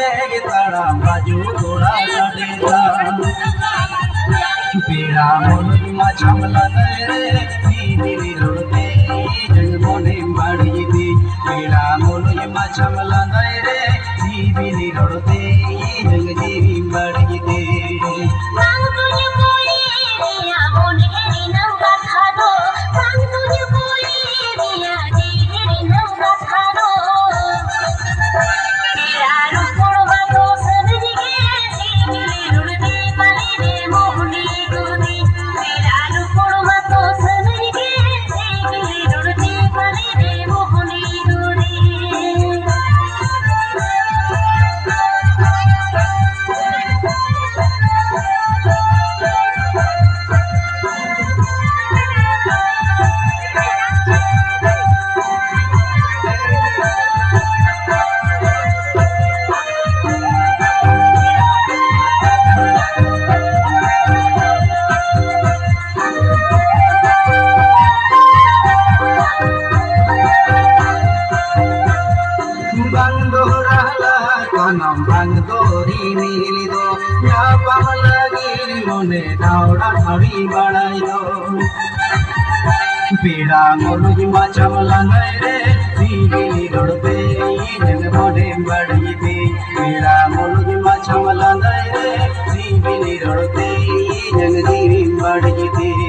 ताड़ा बाजू थोड़ा साडेता पीड़ा मोनुज मा छमला रे दीदी रोते जंग मोने बाड़ी दी पीड़ा मोनुज मा छमला रे दीदी रोते जंग दीदी बाड़ी दी kanam bang dori milido ya pamalagir mone dauda thari badaido pida monuj ma chamla re dili rodbe jang mone badide pida monuj ma chamla re dili rodbe jang dili badide